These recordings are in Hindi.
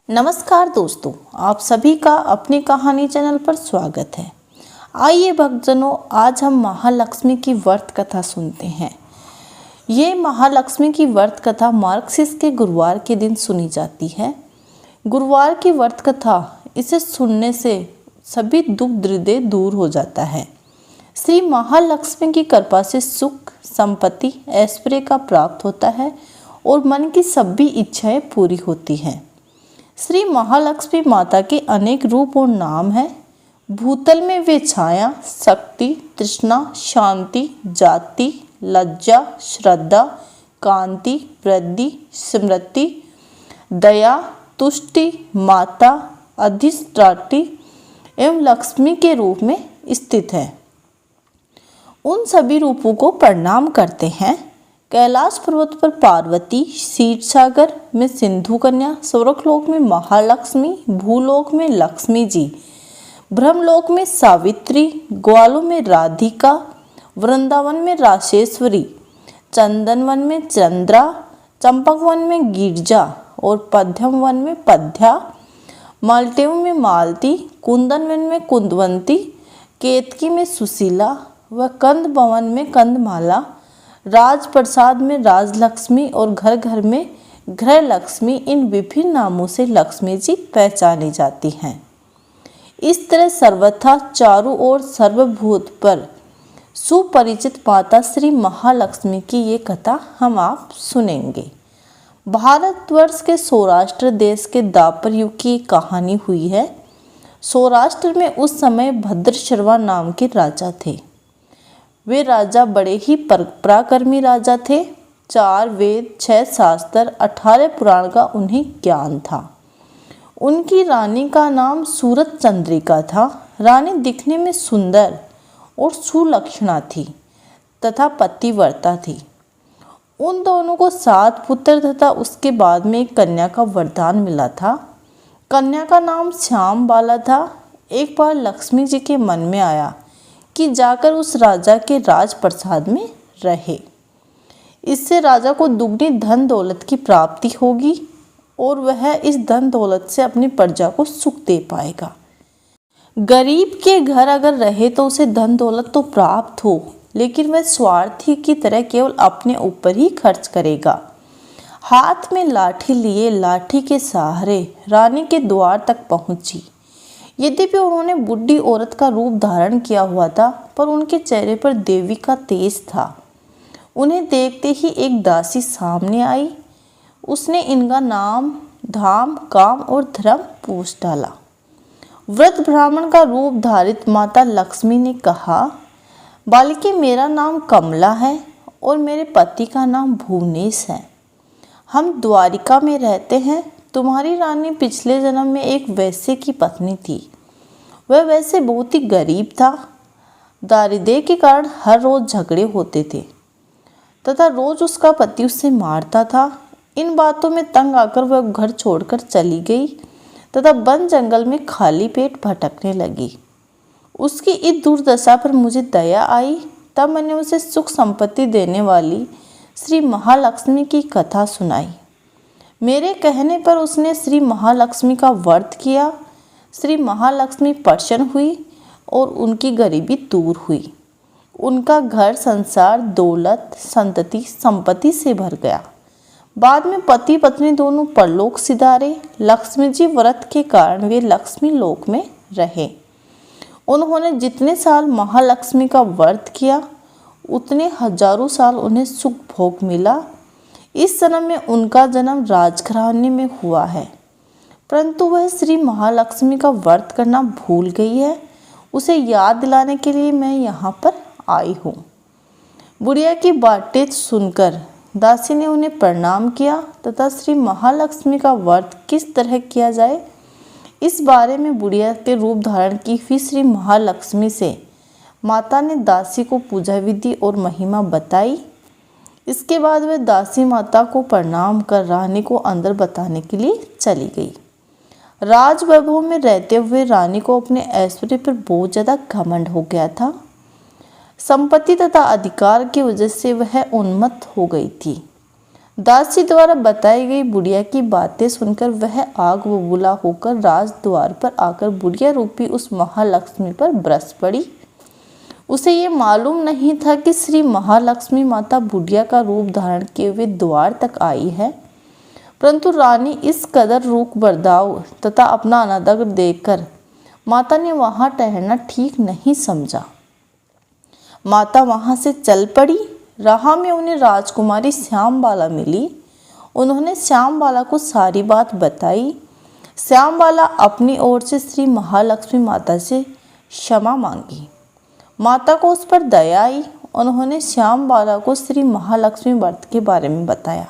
नमस्कार दोस्तों, आप सभी का अपनी कहानी चैनल पर स्वागत है। आइए भक्तजनों, आज हम महालक्ष्मी की व्रत कथा सुनते हैं। ये महालक्ष्मी की व्रत कथा मार्गशीर्ष के गुरुवार के दिन सुनी जाती है। गुरुवार की व्रत कथा, इसे सुनने से सभी दुख दृढ़ दूर हो जाता है। श्री महालक्ष्मी की कृपा से सुख, संपत्ति, ऐश्वर्य का प्राप्त होता है और मन की सभी इच्छाएं पूरी होती हैं। श्री महालक्ष्मी माता के अनेक रूप और नाम हैं। भूतल में वे छाया, शक्ति, तृष्णा, शांति, जाति, लज्जा, श्रद्धा, कांति, वृद्धि, स्मृति, दया, तुष्टि, माता, अधिष्ठात्री एवं लक्ष्मी के रूप में स्थित है। उन सभी रूपों को प्रणाम करते हैं। कैलाश पर्वत पर पार्वती, क्षीर सागर में सिंधु कन्या, स्वर्गलोक में महालक्ष्मी, भूलोक में लक्ष्मी जी, ब्रह्मलोक में सावित्री, ग्वालों में राधिका, वृंदावन में राशेश्वरी, चंदन वन में चंद्रा, चंपक वन में गिरजा और पद्म वन में पद्या, मालटेव में मालती, कुंदन वन में कुंदवंती, केतकी में सुशीला व कंद भवन में कंदमाला, राजप्रसाद में राजलक्ष्मी और घर घर में गृह लक्ष्मी, इन विभिन्न नामों से लक्ष्मी जी पहचानी जाती हैं। इस तरह सर्वथा चारों ओर सर्वभूत पर सुपरिचित माता श्री महालक्ष्मी की ये कथा हम आप सुनेंगे। भारतवर्ष के सौराष्ट्र देश के द्वापर युग की कहानी हुई है। सौराष्ट्र में उस समय भद्रशर्वा नाम के राजा थे। वे राजा बड़े ही पराक्रमी राजा थे। 4 वेद, 6 शास्त्र, 18 पुराण का उन्हें ज्ञान था। उनकी रानी का नाम सूरत चंद्रिका था। रानी दिखने में सुंदर और सुलक्षणा थी तथा पतिव्रता थी। उन दोनों को 7 पुत्र तथा उसके बाद में एक कन्या का वरदान मिला था। कन्या का नाम श्याम बाला था। एक बार लक्ष्मी जी के मन में आया कि जाकर उस राजा के राजप्रसाद में रहे। इससे राजा को दुगनी धन दौलत की प्राप्ति होगी और वह इस धन दौलत से अपनी प्रजा को सुख दे पाएगा। गरीब के घर अगर रहे तो उसे धन दौलत तो प्राप्त हो, लेकिन वह स्वार्थी की तरह केवल अपने ऊपर ही खर्च करेगा। हाथ में लाठी लिए लाठी के सहारे रानी के द्वार तक पहुंची। यद्यपि उन्होंने बुढ़ी औरत का रूप धारण किया हुआ था, पर उनके चेहरे पर देवी का तेज था। उन्हें देखते ही एक दासी सामने आई। उसने इनका नाम, धाम, काम और धर्म पूछ डाला। वृद्ध ब्राह्मण का रूप धारित माता लक्ष्मी ने कहा, बालिके, मेरा नाम कमला है और मेरे पति का नाम भुवनेश है। हम द्वारिका में रहते हैं। तुम्हारी रानी पिछले जन्म में एक वैश्य की पत्नी थी। वह वैसे बहुत ही गरीब था। दारिद्र्य के कारण हर रोज झगड़े होते थे तथा रोज उसका पति उसे मारता था। इन बातों में तंग आकर वह घर छोड़कर चली गई तथा वन जंगल में खाली पेट भटकने लगी। उसकी इस दुर्दशा पर मुझे दया आई। तब मैंने उसे सुख संपत्ति देने वाली श्री महालक्ष्मी की कथा सुनाई। मेरे कहने पर उसने श्री महालक्ष्मी का व्रत किया। श्री महालक्ष्मी प्रसन्न हुई और उनकी गरीबी दूर हुई। उनका घर संसार दौलत, संतति, संपत्ति से भर गया। बाद में पति पत्नी दोनों परलोक सिधारे। लक्ष्मी जी व्रत के कारण वे लक्ष्मी लोक में रहे। उन्होंने जितने साल महालक्ष्मी का व्रत किया, उतने हजारों साल उन्हें सुख भोग मिला। इस जन्म में उनका जन्म राजघराने में हुआ है, परंतु वह श्री महालक्ष्मी का व्रत करना भूल गई है। उसे याद दिलाने के लिए मैं यहाँ पर आई हूँ। बुढ़िया की बातें सुनकर दासी ने उन्हें प्रणाम किया तथा श्री महालक्ष्मी का व्रत किस तरह किया जाए, इस बारे में बुढ़िया के रूप धारण की हुई श्री महालक्ष्मी से माता ने दासी को पूजा विधि और महिमा बताई। इसके बाद वह दासी माता को प्रणाम कर रानी को अंदर बताने के लिए चली गई। राज वैभव में रहते हुए रानी को अपने ऐश्वर्य पर बहुत ज़्यादा घमंड हो गया था। संपत्ति तथा अधिकार की वजह से वह उन्मत्त हो गई थी। दासी द्वारा बताई गई बुढ़िया की बातें सुनकर वह आग बबूला होकर राज द्वार पर आकर बुढ़िया रूपी उस महालक्ष्मी पर बरस पड़ी। उसे ये मालूम नहीं था कि श्री महालक्ष्मी माता बुढ़िया का रूप धारण किए हुए द्वार तक आई है, परंतु रानी इस कदर रूप बर्दाव तथा अपना अनादर देखकर माता ने वहां ठहरना ठीक नहीं समझा। माता वहां से चल पड़ी। राह में उन्हें राजकुमारी श्यामबाला मिली। उन्होंने श्यामबाला को सारी बात बताई। श्यामबाला अपनी ओर से श्री महालक्ष्मी माता से क्षमा मांगी। माता को उस पर दया आई। उन्होंने श्यामबाला को श्री महालक्ष्मी व्रत के बारे में बताया।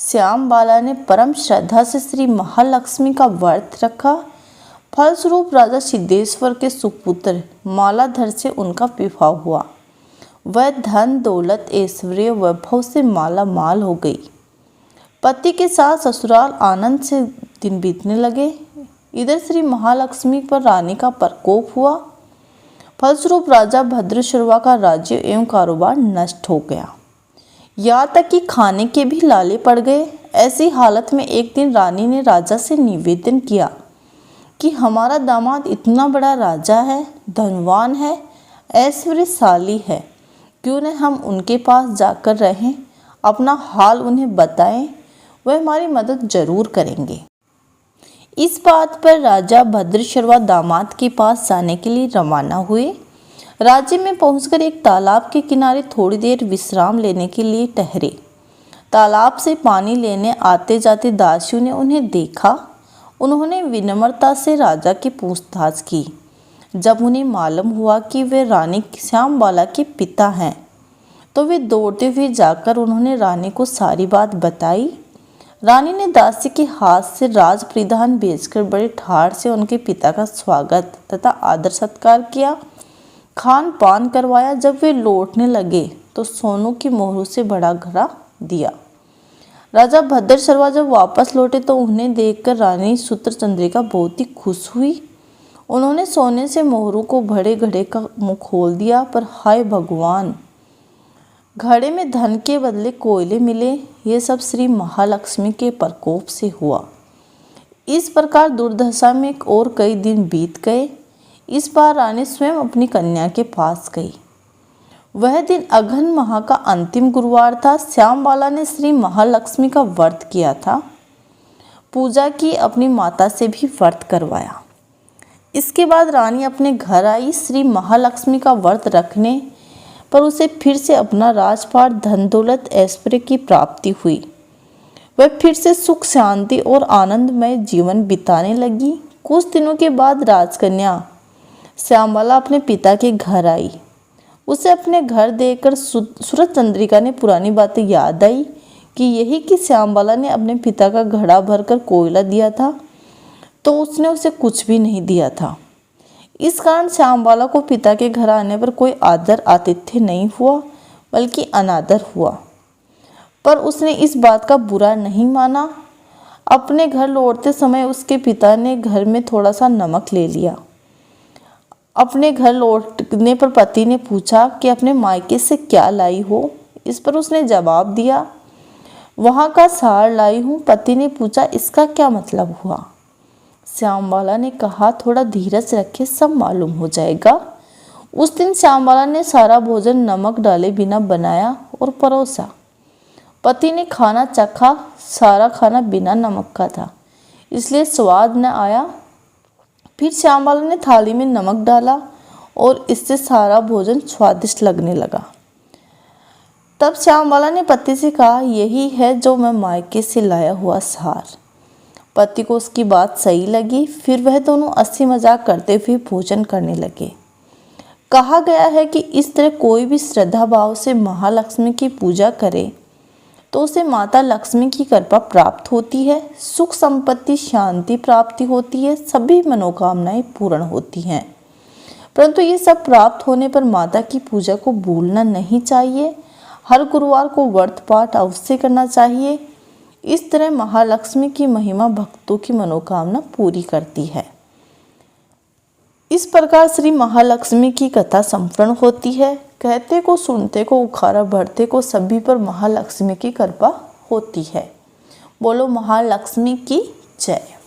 श्यामबाला ने परम श्रद्धा से श्री महालक्ष्मी का व्रत रखा। फलस्वरूप राजा सिद्धेश्वर के सुपुत्र मालाधर से उनका विवाह हुआ। वह धन दौलत ऐश्वर्य वैभव से माला माल हो गई। पति के साथ ससुराल आनंद से दिन बीतने लगे। इधर श्री महालक्ष्मी पर रानी का प्रकोप हुआ। फलस्वरूप राजा भद्रशर्वा का राज्य एवं कारोबार नष्ट हो गया। यहाँ तक कि खाने के भी लाले पड़ गए। ऐसी हालत में एक दिन रानी ने राजा से निवेदन किया कि हमारा दामाद इतना बड़ा राजा है, धनवान है, ऐश्वर्यशाली है, क्यों न हम उनके पास जाकर रहें, अपना हाल उन्हें बताएं, वह हमारी मदद जरूर करेंगे। इस बात पर राजा भद्रशर्वा दामाद के पास जाने के लिए रवाना हुए। राज्य में पहुंचकर एक तालाब के किनारे थोड़ी देर विश्राम लेने के लिए ठहरे। तालाब से पानी लेने आते जाते दासियों ने उन्हें देखा। उन्होंने विनम्रता से राजा की पूछताछ की। जब उन्हें मालूम हुआ कि वे रानी श्यामबाला के पिता हैं, तो वे दौड़ते हुए जाकर उन्होंने रानी को सारी बात बताई। रानी ने दासी के हाथ से राज परिधान बेचकर बड़े ठाड़ से उनके पिता का स्वागत तथा आदर सत्कार किया, खान पान करवाया। जब वे लौटने लगे तो सोनों की मोहरों से बड़ा घड़ा दिया। राजा भद्रशर्वा जब वापस लौटे तो उन्हें देखकर रानी सूत्रचंद्रिका बहुत ही खुश हुई। उन्होंने सोने से मोहरों को भरे घड़े का मुंह खोल दिया, पर हाय भगवान, घड़े में धन के बदले कोयले मिले। ये सब श्री महालक्ष्मी के प्रकोप से हुआ। इस प्रकार दुर्दशा में और कई दिन बीत गए। इस बार रानी स्वयं अपनी कन्या के पास गई। वह दिन अघन माह का अंतिम गुरुवार था। श्यामबाला ने श्री महालक्ष्मी का व्रत किया था, पूजा की, अपनी माता से भी व्रत करवाया। इसके बाद रानी अपने घर आई। श्री महालक्ष्मी का व्रत रखने पर उसे फिर से अपना राजपाट, धन दौलत, ऐश्वर्य की प्राप्ति हुई। वह फिर से सुख शांति और आनंदमय जीवन बिताने लगी। कुछ दिनों के बाद राजकन्या श्यामबाला अपने पिता के घर आई। उसे अपने घर देखकर सूरजचंद्रिका ने पुरानी बातें याद आई कि यही कि श्यामबाला ने अपने पिता का घड़ा भरकर कोयला दिया था, तो उसने उसे कुछ भी नहीं दिया था। इस कारण श्यामबाला को पिता के घर आने पर कोई आदर आतिथ्य नहीं हुआ, बल्कि अनादर हुआ। पर उसने इस बात का बुरा नहीं माना। अपने घर लौटते समय उसके पिता ने घर में थोड़ा सा नमक ले लिया। अपने घर लौटने पर पति ने पूछा कि अपने मायके से क्या लाई हो। इस पर उसने जवाब दिया, वहाँ का सार लाई हूँ। पति ने पूछा, इसका क्या मतलब हुआ? श्यामबाला ने कहा, थोड़ा धीरज रखे, सब मालूम हो जाएगा। उस दिन श्यामबाला ने सारा भोजन नमक डाले बिना बनाया और परोसा। पति ने खाना चखा। सारा खाना बिना नमक का था, इसलिए स्वाद न आया। फिर श्यामबाला ने थाली में नमक डाला और इससे सारा भोजन स्वादिष्ट लगने लगा। तब श्यामबाला ने पति से कहा, यही है जो मैं मायके से लाया हुआ सार। पति को उसकी बात सही लगी। फिर वह दोनों हंसी मजाक करते हुए भोजन करने लगे। कहा गया है कि इस तरह कोई भी श्रद्धा भाव से महालक्ष्मी की पूजा करे तो उसे माता लक्ष्मी की कृपा प्राप्त होती है, सुख संपत्ति शांति प्राप्ति होती है, सभी मनोकामनाएं पूर्ण होती हैं। परंतु ये सब प्राप्त होने पर माता की पूजा को भूलना नहीं चाहिए। हर गुरुवार को व्रत पाठ अवश्य करना चाहिए। इस तरह महालक्ष्मी की महिमा भक्तों की मनोकामना पूरी करती है। इस प्रकार श्री महालक्ष्मी की कथा संपूर्ण होती है। कहते को सुनते को उखाड़ा, बढ़ते को सभी पर महालक्ष्मी की कृपा होती है। बोलो महालक्ष्मी की जय।